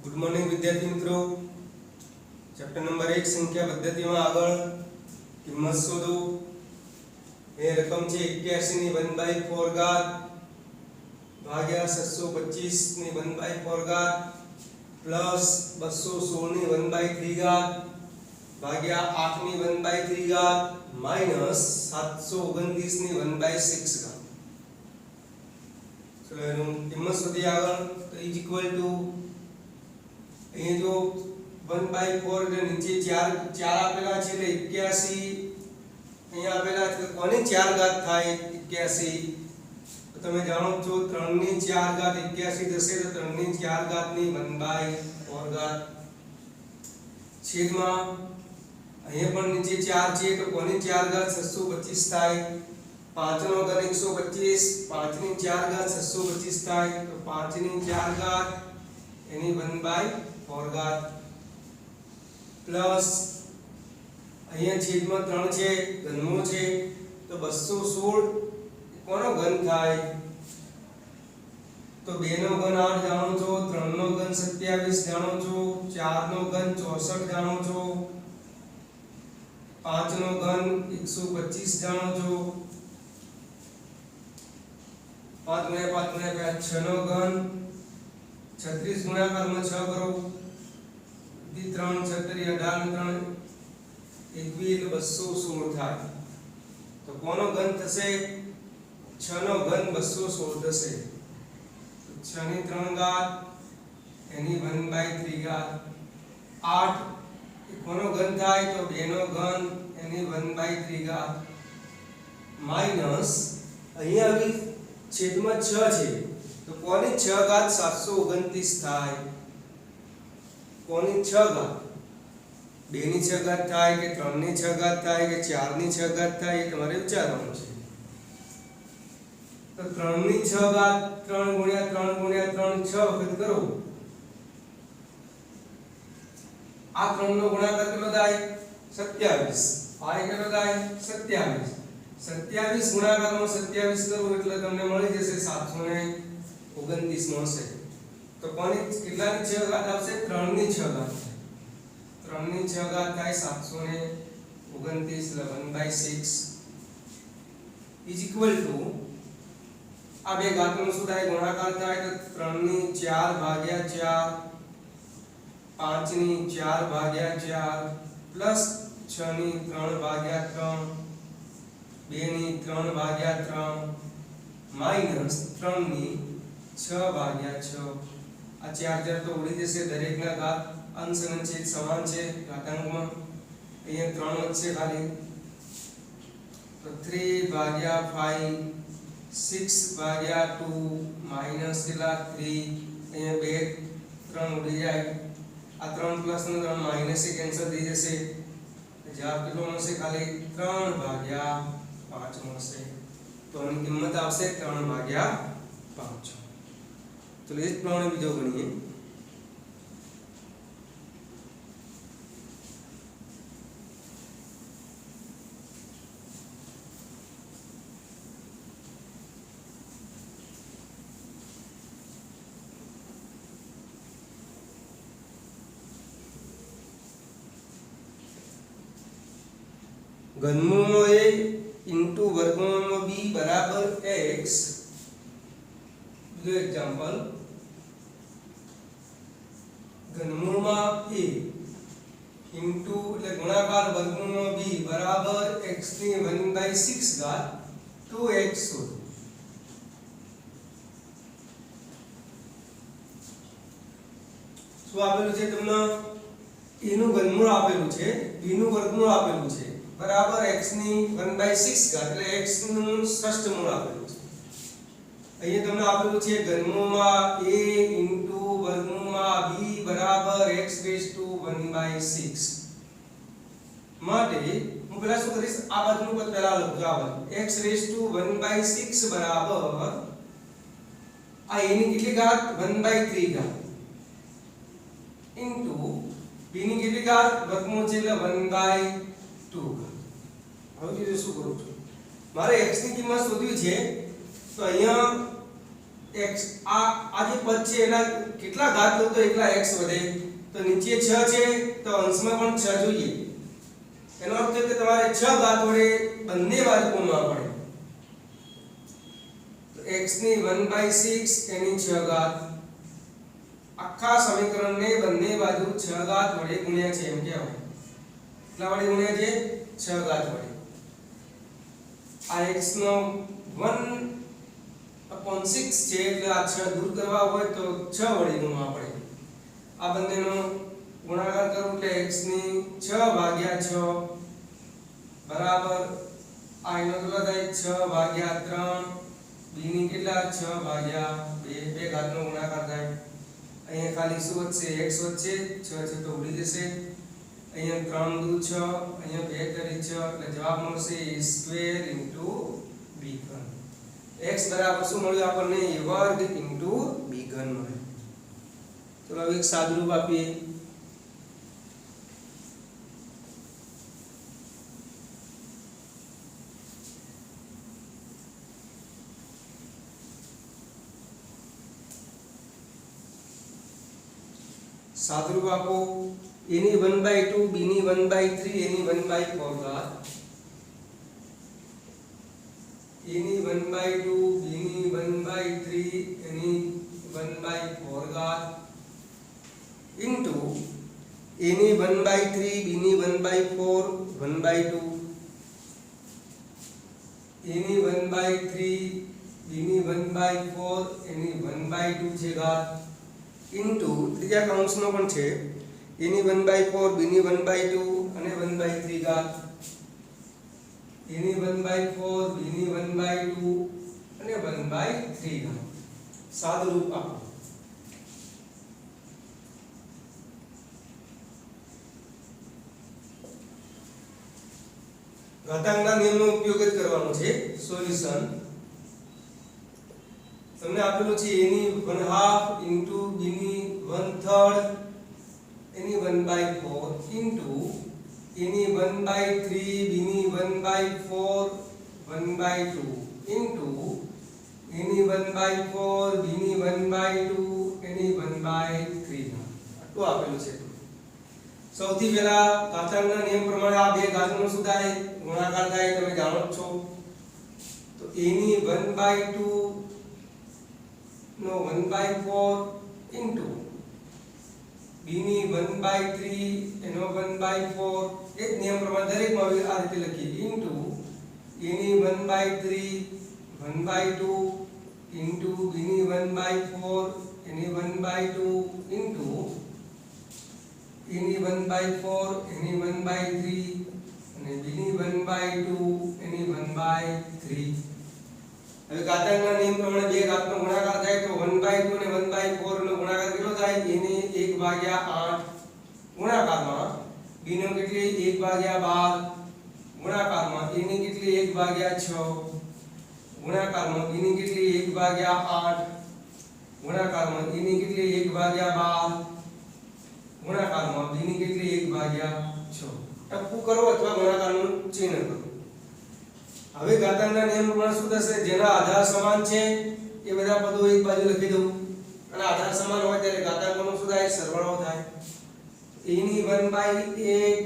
Good morning विद्यार्थी मित्रों। Chapter number 1 संख्या पद्धति में आगळ किंमत शोधो। ए रकम छे 81 ની 1/4 ઘાત ભાગ્યા 725 ની 1/4 ઘાત પ્લસ 216 ની 1/3 ઘાત ભાગ્યા 8 ની 1/3 ઘાત માઈનસ 729 ની 1/6 ઘાત। ચલો એનું કિંમત શોધી આગળ તો ઇઝ ઇક્વલ ટુ અહીં જો 1/4 એટલે નીચે 4 આપેલા છે એટલે 81 અહીંયા આપેલા છે તો કોની 4 ઘાત થાય 81 તો તમે જાણો છો 3 ની 4 ઘાત 81 થશે તો 3 ની 4 ઘાતની 1/4 ઘાત છેદમાં અહીંયા પણ નીચે 4 છે તો કોની 4 ઘાત 725 થાય 5 નો ઘન 125 5 ની 4 ઘાત 725 થાય તો 5 ની 4 ઘાત એની 1/4 ઘાત प्लस અહીંયા છેદમાં 3 છે ઘનમૂળ છે તો 216 કોનો ઘન થાય તો 2 નો ઘન 8 જાણો છો 3 નો ઘન 27 જાણો છો 4 નો ઘન 64 જાણો છો 5 નો ઘન 125 જાણો છો 5 ગુણ્યા 5 ગુણ્યા 6 નો ઘન 36 ગુણાકારમાં 6 કરો 3 36 18 21 216 થાય તો કોનો ઘન થશે 6 નો ઘન 216 થશે તો 6 ની 3 ઘાત એની 1/3 ઘાત 8 એ કોનો ઘન થાય તો 2 નો ઘન એની 1/3 ઘાત માઈનસ અહીંયા આવી છેદમાં 6 છે તો કોની 6 ઘાત 729 થાય કોની 6 ઘાત 2 ની 6 ઘાત થાય કે 3 ની 6 ઘાત થાય કે 4 ની 6 ઘાત થાય એ તમારે વિચારવાનું છે તો 3 ની 6 ઘાત 3 ગુણ્યા 3 ગુણ્યા 3 6 વખત કરો આ 3 નો ગુણાકાર કેટલો થાય 27 આ કેટલો થાય 27 27 ગુણાકારમાં 27 કરો એટલે તમને મળી જશે 729 મળશે तो कोनी કેટલાની 6 ઘાત આવશે 3 ની 6 ઘાત 3 ની 6 ઘાત થાય 729 1/6 ઇઝ ઇક્વલ ટુ આ બે ઘાતનો શું થાય ગુણાકાર થાય તો 3 ની 4 ભાગ્યા 4 5 ની 4 ભાગ્યા 4 પ્લસ 6 ની 3 ભાગ્યા 3 2 ની 3 ભાગ્યા 3 માઈનસ 3 ની 6 ભાગ્યા 6 આ 4 4 તો ઉડી જશે દરેકના ઘાત અંશ અને છેદ સમાન છે ઘાતાંકમાં અહીંયા 3 વધશે ખાલી તો 3 ભાગ્યા 5 6 ભાગ્યા 2 માઈનસ કેટલા 3 અહીંયા 2 3 ઉડી જાય આ 3 પ્લસ ને 3 માઈનસ એ કેન્સલ થઈ જશે જવાબ કેટલો મળશે ખાલી 3 ભાગ્યા 5 મળશે તો આની કિંમત આવશે 3 ભાગ્યા 5 तो इस प्रमाणे बीजो गणिए घनमूल a इंटू वर्गमूल b बराबर x दूसरा एग्जांपल घनमूल में a इंटू એટલે ગુણાકાર વર્ગમૂળ માં b બરાબર x ની 1/6 ઘાત 2x શોધો શું આપેલું છે તમને a નું ઘનમૂળ આપેલું છે b નું વર્ગમૂળ આપેલું છે બરાબર x ની 1/6 ઘાત એટલે x નું ષષ્ઠમૂળ આપેલું છે અહીંયા તમને આપેલું છે ઘનમૂળમાં a ઇન્ટુ વર્ગમૂળમાં b બરાબર x રેઝ ટુ 1/6 માટે હું પહેલા શું કરીશ આ બાજુનું પદ પહેલા લખું આ બાજુ x રેઝ ટુ 1/6 બરાબર આ a ની કેટલી ઘાત 1/3 ઘાત ઇન્ટુ b ની કેટલી ઘાત વર્ગમૂળ છે એટલે 1/2 ઘાત હવે જો શું કરું છું મારે x ની કિંમત શોધવી છે તો અહીંયા x આ જે પદ છે એના કેટલા ઘાત લો તો એકલા x વધે, તો નીચે 6 છે તો અંશમાં પણ 6 જોઈએ, એનો અર્થ છે કે તમારે 6 ઘાત વડે બંને બાજુ ગુણવા પડે, તો x ની 1/6 એની 6 ઘાત, આખા સમીકરણને બંને બાજુ 6 ઘાત વડે ગુણ્યા છે એમ કહેવાય, કેટલા વડે ગુણ્યા છે 6 ઘાત વડે, આ x નો 1/6 છે એટલે આ 6 દૂર કરવા હોય તો 6 વડે ગુણવા પડે, આ બંનેનો ગુણાકાર કરો એટલે x ની 6/6 બરાબર આ એનો કેટલો થાય 6/3, b ની કેટલા 6/2, બે ઘાતનો ગુણાકાર થાય, અહીંયા ખાલી શું વધશે x વધશે, 6 છે તો ઉડી જશે, અહીંયા 3 દુ 6, અહીંયા 2 કરી 6 એટલે જવાબ મળશે a સ્ક્વેર b ઘન, x બરાબર શું મળ્યું આપણને a વર્ગ b ઘન મળે। ચલો હવે એક સાદુરૂપ આપીએ, सादरूप आपो a ની 1/2 b ની 1/3 a ની 1/4 घात, a ની 1/2 b ની 1/3 a ની 1/4 घात इनटू a ની 1/3 b ની 1/4 1/2 a ની 1/3 b ની 1/4 a ની 1/2 છે ઘાત इनटू ત્રીજા કૌંસનો પણ છે a ની 1/4 b ની 1/2 અને 1/3 ઘાત, a ની 1/4 b ની 1/2 અને 1/3 ઘાત, સાદુરૂપ આપો, ઘાતાંકના નિયમનો ઉપયોગ જ કરવાનો છે। સોલ્યુશન તમને આપેલું છે a ની 1/2 ઇન્ટુ b ની 1/3 એની 1/4 ઇન્ટુ a ની 1/3 b ની 1/4 1/2 ઇન્ટુ a ની 1/4 b ની 1/2 એની 1/3 આટલું આપેલું છે। સૌથી પહેલા ઘાતાંકના નિયમ પ્રમાણે આ બે ઘાતનો શું થાય ગુણાકાર થાય, તમે જાણો જ છો, તો a ની 1/2 નો 1/4 ઇન્ટુ b ની 1/3 એનો 1/4 એક નિયમ પ્રમાણે દરેકમાં આ રીતે લખીએ ઇન્ટુ a ની 1/3 1/2 ઇન્ટુ b ની 1/4 એની 1/2 ઇન્ટુ a ની 1/4 એની 1/3 અને b ની 1/2 એની 1/3। હવે ઘાતાંકના નિયમ પ્રમાણે બે ઘાતનો ગુણાકાર થાય તો 1/2 અને 1/4 નો ગુણાકાર કેટલો થાય, a ને 1/8 ગુણાકારમાં b નો કેટલી 1/12 ગુણાકારમાં a ની કેટલી 1/6 ગુણાકારમાં b ની કેટલી 1/8 ગુણાકારમાં a ની કેટલી 1/12 ગુણાકારમાં b ની કેટલી 1/6, ટપકું કરો અથવા ગુણાકારનું ચિહ્ન કરો। હવે ઘાતાંકના નિયમ પ્રમાણે શું થશે, જેના આધાર સમાન છે એ બધા પદો એક બાજુ લખી દઉં, અને આધાર સમાન હોય ત્યારે ઘાતાંકનો શું થાય સરવાળો થાય, a ની 1/8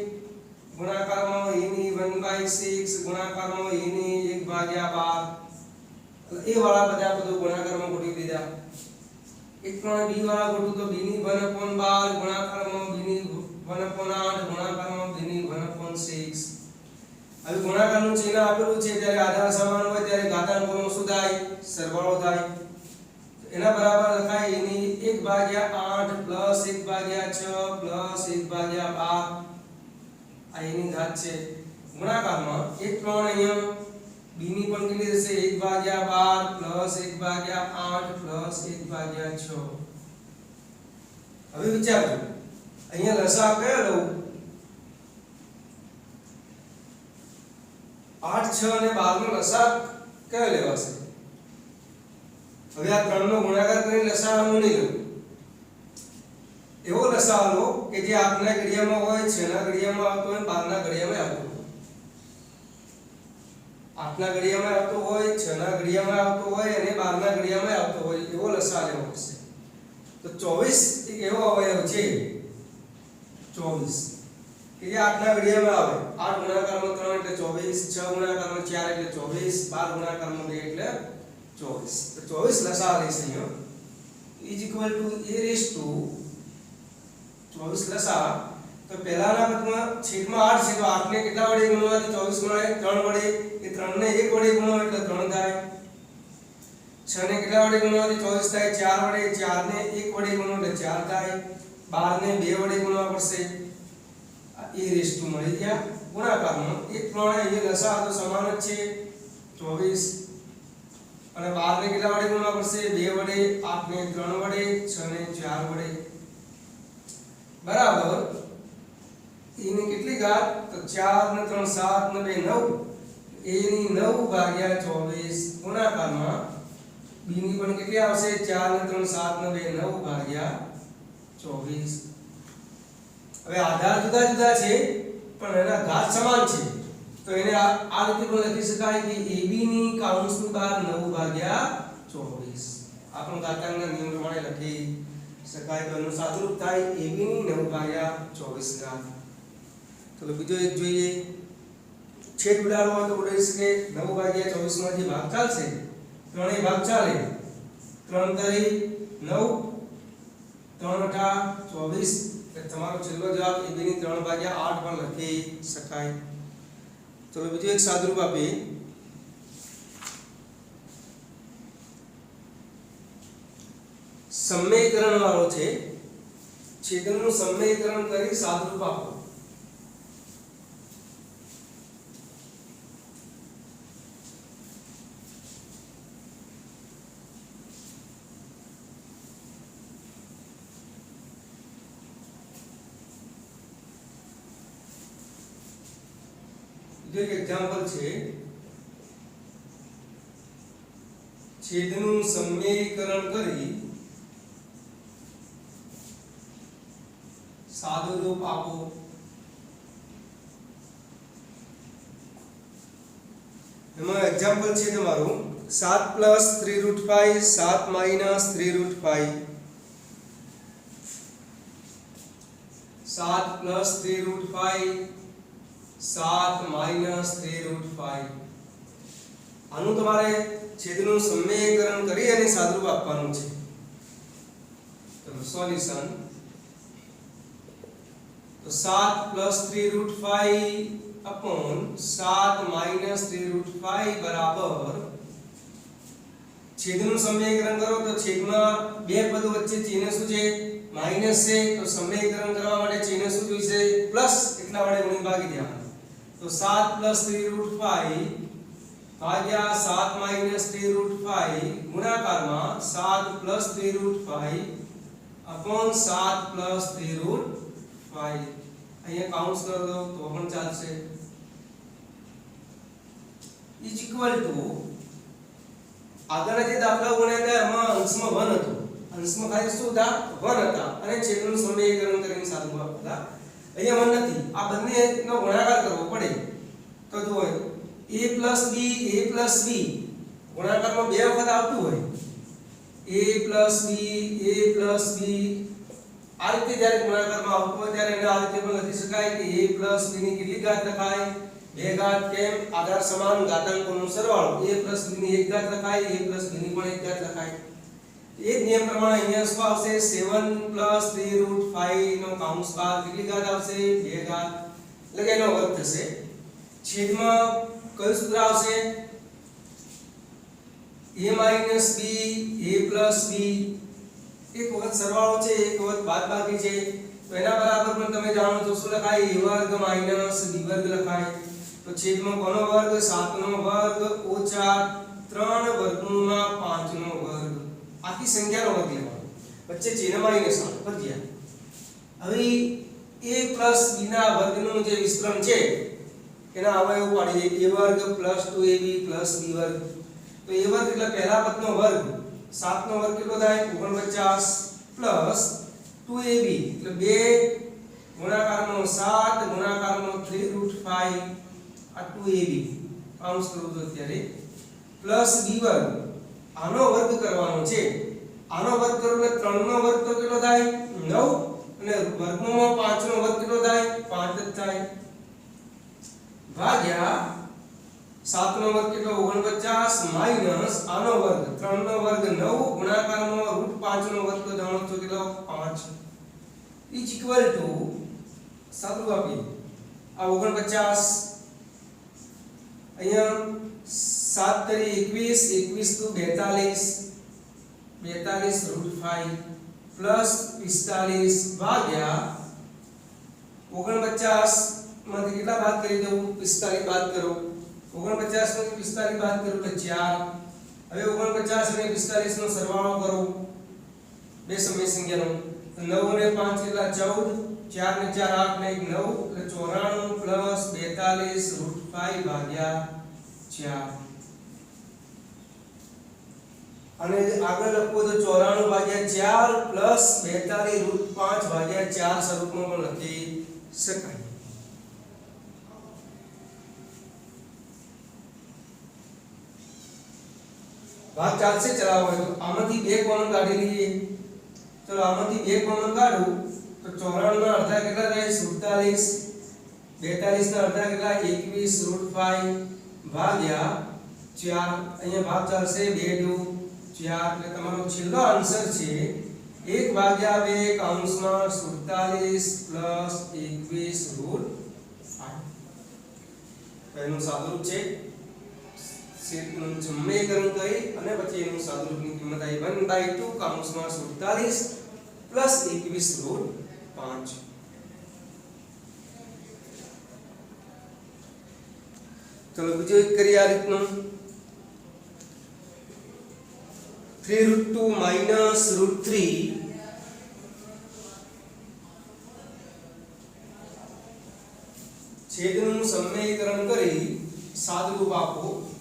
ગુણાકારમાં a ની 1/6 ગુણાકારમાં a ની 1/12 એ વાળા બધા પદો ગુણાકારમાં ગોઠવી દીધા, એક પ્રમાણે b વાળા ગોઠવું તો b ની 1/12 ગુણાકારમાં b ની 1/8 ગુણાકારમાં b ની 1/6। હવે ગુણાકારનું ચિહ્ન આપેલું છે ત્યારે આધાર સમાન હોય ત્યારે ઘાતાંકોનો શું થાય સરવાળો થાય, એના બરાબર લખાય a ની 1/8 પ્લસ 1/6 પ્લસ 1/12 આ એની ઘાત છે, ગુણાકારમાં એક પ્રમાણે અહીંયા b ની પણ કેટલી થશે 1/12 પ્લસ 1/8 પ્લસ 1/6। હવે વિચારો અહીંયા લસાઅ કયો લઉં, 8 6 અને 12 નો લસાઅ કયો લેવાશે, હવે આ ત્રણનો ગુણાકાર કરીને લસાઅ હું નહીં લઉં, એવો લસાઅ લો કે જે આપના ઘડિયામાં હોય, 6 ના ઘડિયામાં આવતો હોય, 12 ના ઘડિયામાં આવતો હોય। 8 ના ઘડિયામાં આવતો હોય, 6 ના ઘડિયામાં આવતો હોય અને 12 ના ઘડિયામાં આવતો હોય એવો લસા લેવો પડશે. તો 24 એક એવો અવયવ છે 24 કે જે 8 ના ઘડિયામાં આવે. 8 ગુણાકારમાં 3 એટલે 24, 6 ગુણાકારમાં 4 એટલે 24, 12 ગુણાકારમાં 2 એટલે 24. તો 24 લસા લઈશ અહીંયા is equal to a raised to 24 લસા. તો પહેલાના પદમાં છેદમાં 8 છે તો 8 ને કેટલા વડે ગુણવાથી 24 ગુણાય 3 વડે, એ 3 ને 1 વડે ગુણો એટલે 3 થાય. 6 ને કેટલા વડે ગુણવાથી 24 થાય 4 વડે, 4 ને 1 વડે ગુણો એટલે 4 થાય. 12 ને 2 વડે ગુણવા પડશે. એ રેસ ટુ મળી ગયા ગુણાકારમાં. એક પ્રમાણે અહીંયા લસા તો સમાન જ છે 24 અને 12 ને કેટલા વડે ગુણવા પડશે 2 વડે, 8 ને 3 વડે, 6 ને 4 વડે બરાબર. એની કેટલી ઘાત તો 4 ને 3 7 ને 2 9, એની 9 ભાગ્યા 24 ગુણાકારમાં b ની પણ કેટલી આવશે 4 ને 3 7 ને 2 9 ભાગ્યા 24. હવે આધાર જુદા જુદા છે પણ એના ઘાત સમાન છે તો એને આ રીતે પણ લખી શકાય કે ab ની કૌંસની બહાર 9 ભાગ્યા 24. આ પણ ઘાતાંકના નિયમ પ્રમાણે લખી શકાય. તો એનું સાદુરૂપ થાય ab ની 9 ભાગ્યા 24 ઘાત. ચલો બીજો એક જોઈએ. છેદ ઉડાડવો હોય તો ઉડાડી શકે. 9 ભાગ્યા 24 માંથી ભાગ ચાલશે, ત્રણેય ભાગ ચાલે. 3 તરી 9, 3 અઠા 24. તમારો છેલ્લો જવાબ ab ની 3 ભાગ્યા 8 પણ લખી શકાય. ચલો બીજું એક સાદુરૂપ આપીએ. સમીકરણ વાળો છે, છેદનું સમીકરણ કરી સાદુરૂપ આપો. जो एक एग्जांपल છે છેદનું સમીકરણ કરી સાદુરૂપ આપો. એમાં એગ્જામ્પલ છે તમારું 7 + 3√5 7 - 3√5 7 + 3√5 7 - 3√5. આનું તમારે છેદનું સમીકરણ કરી અને સાદુરૂપ આપવાનું છે. તો સોલ્યુશન તો 7 + 3√5 upon 7 - 3√5 બરાબર છેદનું સમીકરણ કરો તો છેદમાં બે પદો વચ્ચે ચિહ્ન શું છે માઈનસ છે તો સમીકરણ કરવા માટે ચિહ્ન શું જોઈશે પ્લસ, એટલા વડે ગુણી ભાગી દેવાનું. तो 7 + 3√5 भाग्या 7 - 3√5 गुणाकाરમાં 7 + 3√5 अपॉन 7 + 3√5. અહીંયા કાઉન્સ કરી દો તો પણ ચાલશે. ઇઝ ઇક્વલ ટુ આગળના જે દાખલા ગણ્યા હતા એમાં અંશમાં 1 હતું, અંશમાં ખાલી શું હતા 1 હતા અને છેદનું સમીકરણ કરીને સાદુરૂપ આપતા. અહીંયા 1 નથી, આ બંનેનો ગુણાકાર કરવો પડે. તો જો a + b ગુણાકારમાં બે વખત આવતું હોય a + b આ રીતે જ્યારે ગુણાકારમાં આવતું હોય ત્યારે એને આ રીતે પણ લખી શકાય કે a + b ની કેટલી ઘાત લખાય 2 ઘાત. કેમ આધાર સમાન ઘાતાંકોનો સરવાળો a + b ની 1 ઘાત લખાય, a + b ની પણ 1 ઘાત લખાય. એ જ નિયમ પ્રમાણે અહીંયા શું આવશે 7 + 3√5 નો કૌંસ બાદ કેટલી ઘાત આવશે 2 ઘાત, એટલે કે એનો વર્ગ થશે. છેદમાં કયું સૂત્ર આવશે a - b a + b. એક વખત સરવાળો છે એક વખત બાદબાકી છે તો એના બરાબર પણ તમે જાણો છો શું લખાય a વર્ગ - b વર્ગ લખાય. તો છેદમાં કોનો વર્ગ 7 નો વર્ગ ઓછા 3 વર્ગમૂળમાં 5 નો વર્ગ. આખી સંખ્યાનો વર્ગ લેવાનો, વચ્ચે ચિહ્ન માઈનસ પર ગયા. હવે a + b ના વર્ગનું જે વિસ્તરણ છે એના અવયવ પાડીએ a વર્ગ + 2ab + b વર્ગ. તો a વર્ગ એટલે પહેલા પદનો વર્ગ, 7 નો વર્ગ કેટલો થાય 49 પ્લસ 2ab એટલે 2 ગુણાકારમાં 7 ગુણાકારમાં 3√5 આ 2ab કાઉન્સ કરું તો અત્યારે પ્લસ b વર્ગ આનો વર્ગ કરવાનો છે આનો વર્ગ કરો એટલે 3 નો વર્ગ તો કેટલો થાય 9 અને વર્ગમૂળમાં 5 નો વર્ગ કેટલો થાય 5 જ થાય ભાગ્યા 7 નો વર્ગ કેટલો 49 માઈનસ આનો વર્ગ 3 નો વર્ગ 9 ગુણાકારમાં √5 નો વર્ગ તો જાણો છો કેટલો 5 ઇઝ ઇક્વલ ટુ સાદું આપી આ 49 અહીંયા 7 તરી 21 21 તો 42 પ્લસ 45 ભાગ્યા 49 માંથી કેટલા બાદ કરી દઉં 45 બાદ કરો 49 માંથી 45 બાદ કરો એટલે 4 હવે 49 અને 45 નો સરવાળો કરો બે સમય સંખ્યાનો 9 અને 5 કેટલા 14 4 ને 4 8 ને 1 9 એટલે 94 પ્લસ 42 √5 ભાગ્યા 4 અને આગળ લખો તો 94 ભાગ્યા 4 પ્લસ 42 √5 ભાગ્યા 4 સ્વરૂપમાં પણ લખી શકાય भाग 4 से चला हुआ है तो आમાંથી બે કોમન કાઢી લઈએ ચલો આમાંથી બે કોમન કાઢું તો 94 ના અડધા કેટલા થાય 47 42 ના અડધા કેટલા 21 √5 ભાગ્યા 4 અહીંયા ભાગ ચાલશે 2 2 4 એટલે તમારો છેલ્લો આન્સર છે 1 ભાગ્યા 2 કૌંસમાં 47 પ્લસ 21 √5 પહેલું સાદુરૂપ છે નું સમીકરણ કરી અને પછી એનું સાદુરૂપની કિંમત આવી 1/2 કૌંસમાં 47 પ્લસ 21 √5 ચલો બીજો એક કરીએ આ રીતનું 3√2 માઈનસ √3 છેદનું સમીકરણ કરી સાદુરૂપ આપો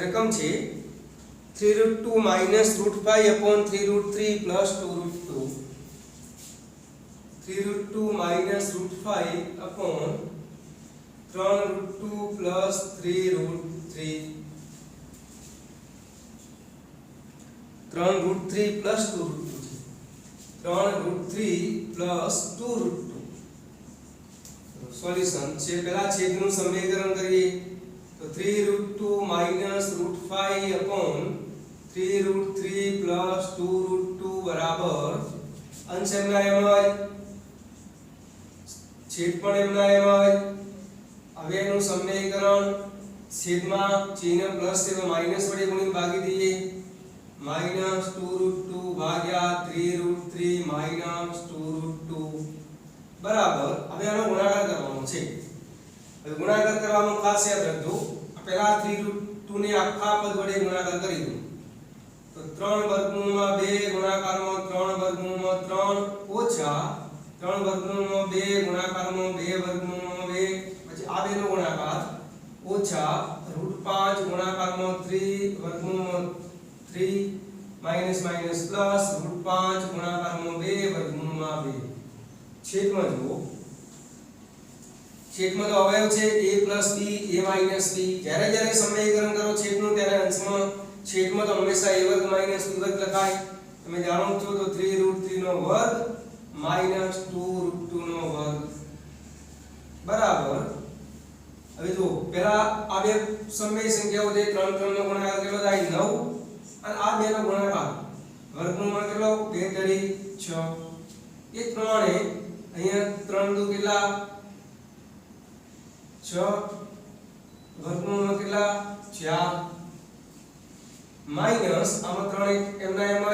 रकम छे 3√2 minus √5 upon 3√3 plus 2√2 3√2 minus √5 upon 3√2 plus 3√3 3√3 plus 2√2 3√3 plus 2√2 solution छे पहला छेदનું સમીકરણ કરીએ तो 3√2 माइनस √5 अपॉन 3√3 प्लस 2√2 बराबर अंश एमना एमज छेद पण एमना एमज હવે એનું સમીકરણ છેદમાં ચિહ્ન પ્લસ છે તો માઈનસ વડે ગુણીને ભાગી દઈએ માઈનસ 2√2 ભાગ્યા 3√3 માઈનસ 2√2 બરાબર હવે આનો ગુણાકાર કરવાનો છે હવે ગુણાકાર કરવામાં ખાસ યાદ રાખજો પહેલા 3√2 ને આખા પદ વડે ગુણાકાર કરી દો તો 3 વર્ગમૂળમાં 2 ગુણાકારમાં 3 વર્ગમૂળમાં 3 ઓછા 3 વર્ગમૂળમાં 2 ગુણાકારમાં 2 વર્ગમૂળમાં 2 પછી આ બેનો ગુણાકાર ઓછા √5 ગુણાકારમાં 3 વર્ગમૂળમાં 3 માઈનસ માઈનસ પ્લસ √5 ગુણાકારમાં 2 વર્ગમૂળમાં 2 છેદમાં જુઓ છેદમાં તો અવયવ છે a b a b જ્યારે જ્યારે સમીકરણ કરો છેદનું ત્યારે અંશમાં છેદમાં તો હંમેશા a વર્ગ માઈનસ b વર્ગ લખાય તમે જાણો છો તો 3√3 નો વર્ગ માઈનસ 2√2 નો વર્ગ બરાબર હવે જો પહેલા આ બે સમય સંખ્યાઓ છે 3 3 નો ગુણાકાર કેટલો થાય 9 અને આ બે નો ગુણાકાર વર્ગમૂળમાં કેટલો 2 તરી 6 એ ત્રણે અહીંયા 3 દુ કેટલા 6 વર્ગમૂળમાં કેટલા 4 માઈનસ આમાં 3 એમના એમ જ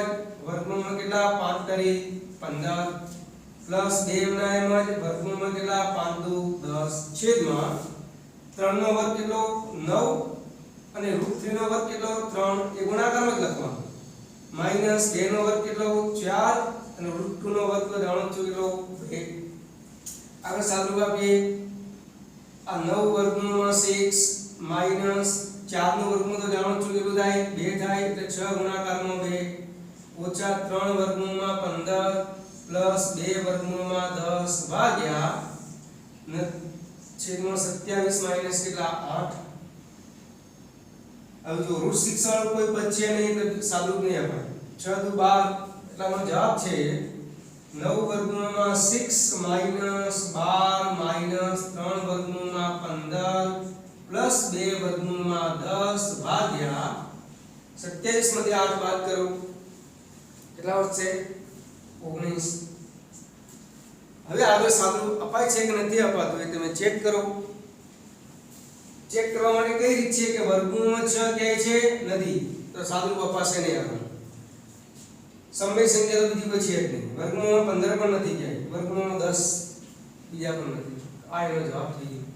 વર્ગમૂળમાં કેટલા 5 તરી 15 પ્લસ 2 એમના એમ જ વર્ગમૂળમાં કેટલા 5 દુ 10 છેદમાં 3 નો વર્ગ કેટલો 9 અને √3 નો વર્ગ કેટલો 3 એ ગુણાકારમાં જ લખવાનું માઈનસ 2 નો વર્ગ કેટલો 4 અને √2 નો વર્ગ તો જાણો છો કેટલો 2 આગળ સાદુરૂપ આપીએ આ 9 વર્ગમૂળમાં 6 માઈનસ 4 નો વર્ગમૂળ તો જાણો છો કેટલું થાય 2 થાય એટલે 6 ગુણાકારમાં 2 ઓછા 3 વર્ગમૂળમાં 15 પ્લસ 2 વર્ગમૂળમાં 10 ભાગ્યા ને છેદમાં 27 માઈનસ કેટલા 8. હવે જો રૂટ 6 વાળું કોઈ પદ છે નહીં એટલે સાદું નહીં અપાય. 6 દુ 12 એટલાનો જવાબ છે 9 વર્ગમૂળમાં 6 માઈનસ 12 માઈનસ 3 વર્ગમૂળમાં 15 પ્લસ 2 વર્ગમૂળમાં 10 ભાગ્યા 27 માંથી 8 બાદ કરો કેટલા વધશે 19. હવે આગળ સાદું અપાય છે કે નથી અપાતું એ તમે ચેક કરો. ચેક કરવા માટે કઈ રીત છે કે વર્ગમૂળમાં 6 ક્યાંય છે નથી તો સાદું અપાશે નહીં આપણે. સમય સંખ્યા તો બીજી કોઈ છે જ નહીં. વર્ગમૂળમાં 15 પણ નથી ક્યાંય, વર્ગમૂળમાં 10 બીજા પણ નથી. આ એનો જવાબ થઈ ગયો.